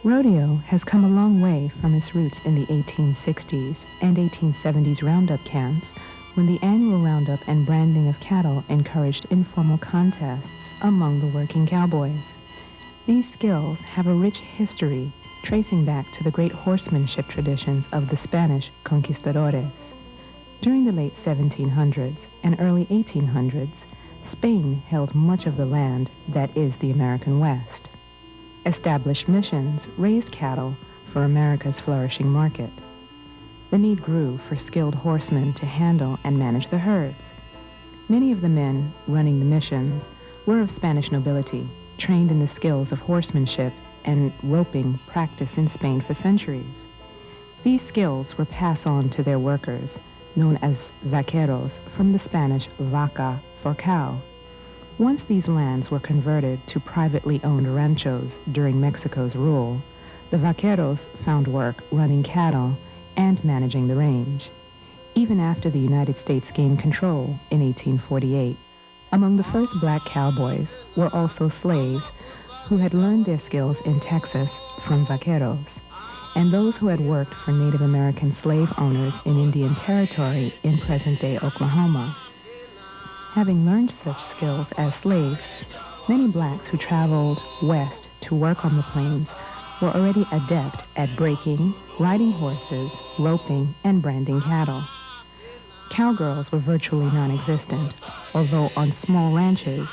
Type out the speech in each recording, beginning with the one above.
Rodeo has come a long way from its roots in the 1860s and 1870s roundup camps, when the annual roundup and branding of cattle encouraged informal contests among the working cowboys. These skills have a rich history, tracing back to the great horsemanship traditions of the Spanish conquistadores. During the late 1700s and early 1800s, Spain held much of the land that is the American West. Established missions raised cattle for America's flourishing market. The need grew for skilled horsemen to handle and manage the herds. Many of the men running the missions were of Spanish nobility, trained in the skills of horsemanship and roping practiced in Spain for centuries. These skills were passed on to their workers, known as vaqueros, from the Spanish vaca for cow. Once these lands were converted to privately owned ranchos during Mexico's rule, the vaqueros found work running cattle and managing the range. Even after the United States gained control in 1848, among the first black cowboys were also slaves who had learned their skills in Texas from vaqueros, and those who had worked for Native American slave owners in Indian Territory in present-day Oklahoma. Having learned such skills as slaves, many blacks who traveled west to work on the plains were already adept at breaking, riding horses, roping, and branding cattle. Cowgirls were virtually non-existent, although on small ranches,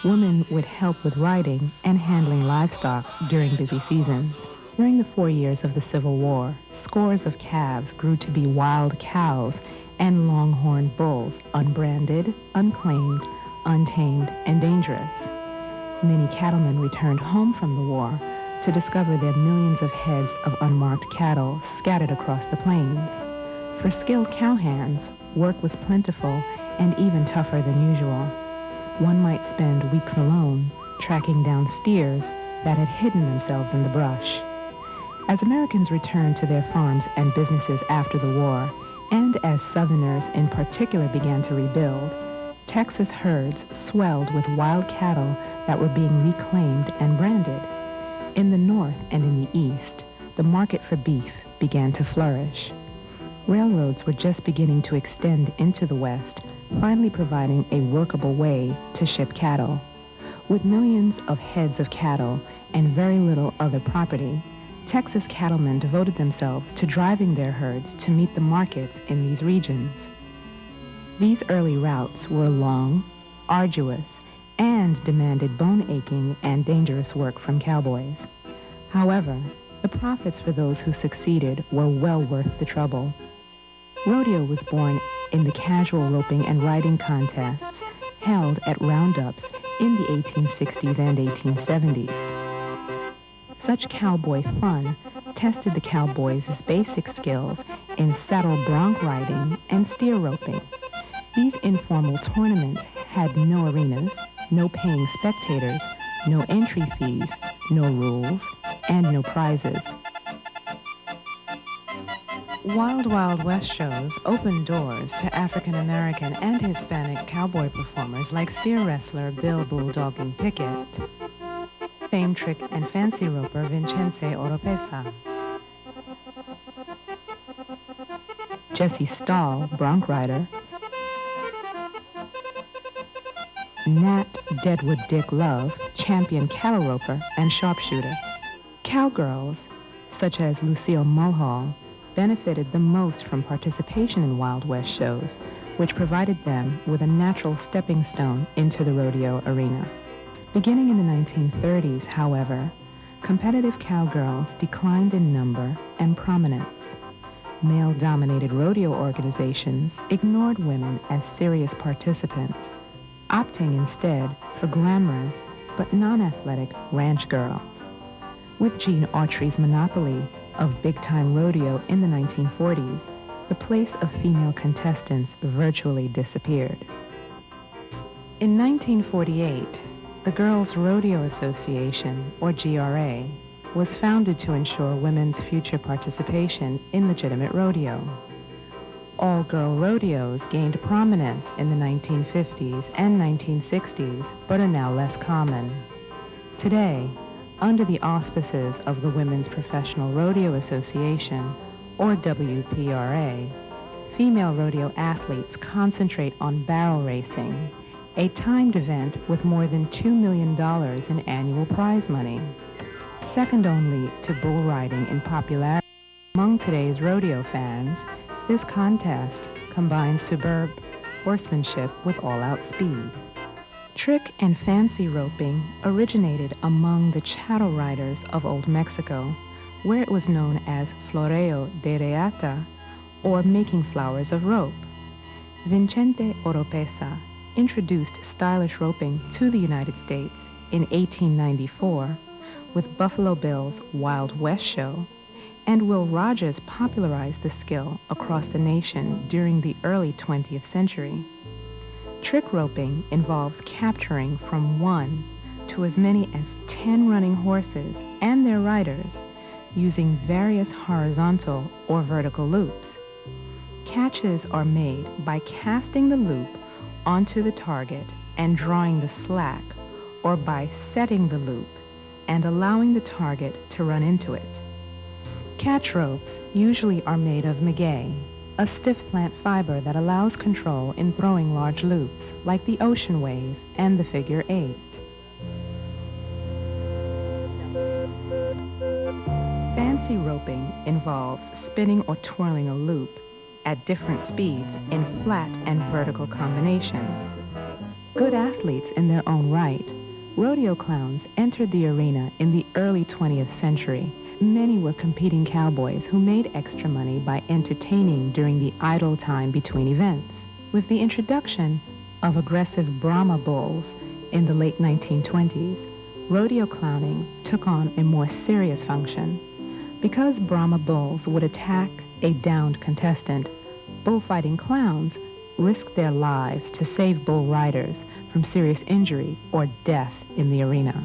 women would help with riding and handling livestock during busy seasons. During the 4 years of the Civil War, scores of calves grew to be wild cows and longhorn bulls, unbranded, unclaimed, untamed, and dangerous. Many cattlemen returned home from the war to discover their millions of heads of unmarked cattle scattered across the plains. For skilled cowhands, work was plentiful and even tougher than usual. One might spend weeks alone tracking down steers that had hidden themselves in the brush. As Americans returned to their farms and businesses after the war, and as Southerners in particular began to rebuild, Texas herds swelled with wild cattle that were being reclaimed and branded. In the North and in the East, the market for beef began to flourish. Railroads were just beginning to extend into the West, finally providing a workable way to ship cattle. With millions of heads of cattle and very little other property, Texas cattlemen devoted themselves to driving their herds to meet the markets in these regions. These early routes were long, arduous, and demanded bone-aching and dangerous work from cowboys. However, the profits for those who succeeded were well worth the trouble. Rodeo was born in the casual roping and riding contests held at roundups in the 1860s and 1870s. Such cowboy fun tested the cowboys' basic skills in saddle bronc riding and steer roping. These informal tournaments had no arenas, no paying spectators, no entry fees, no rules, and no prizes. Wild Wild West shows opened doors to African American and Hispanic cowboy performers like steer wrestler Bill Bulldogging Pickett, fame trick and fancy roper Vincenze Oropesa, Jesse Stahl, bronc rider, Nat Deadwood Dick Love, champion cattle roper and sharpshooter. Cowgirls, such as Lucille Mulhall, benefited the most from participation in Wild West shows, which provided them with a natural stepping stone into the rodeo arena. Beginning in the 1930s, however, competitive cowgirls declined in number and prominence. Male-dominated rodeo organizations ignored women as serious participants, opting instead for glamorous but non-athletic ranch girls. With Gene Autry's monopoly of big-time rodeo in the 1940s, the place of female contestants virtually disappeared. In 1948, the Girls Rodeo Association, or GRA, was founded to ensure women's future participation in legitimate rodeo. All-girl rodeos gained prominence in the 1950s and 1960s, but are now less common. Today, Under the auspices of the Women's Professional Rodeo Association, or WPRA, female rodeo athletes concentrate on barrel racing, a timed event with more than $2 million in annual prize money. Second only to bull riding in popularity among today's rodeo fans, this contest combines superb horsemanship with all-out speed. Trick and fancy roping originated among the chattel riders of Old Mexico, where it was known as floreo de reata, or making flowers of rope. Vicente Oropesa introduced stylish roping to the United States in 1894 with Buffalo Bill's Wild West show, and Will Rogers popularized the skill across the nation during the early 20th century. Trick roping involves capturing from 1 to as many as 10 running horses and their riders using various horizontal or vertical loops. Catches are made by casting the loop onto the target and drawing the slack, or by setting the loop and allowing the target to run into it. Catch ropes usually are made of maguey, a stiff plant fiber that allows control in throwing large loops, like the ocean wave and the figure 8. Fancy roping involves spinning or twirling a loop at different speeds in flat and vertical combinations. Good athletes in their own right, rodeo clowns entered the arena in the early 20th century. Many were competing cowboys who made extra money by entertaining during the idle time between events. With the introduction of aggressive Brahma bulls in the late 1920s, rodeo clowning took on a more serious function. Because Brahma bulls would attack a downed contestant, bullfighting clowns risked their lives to save bull riders from serious injury or death in the arena.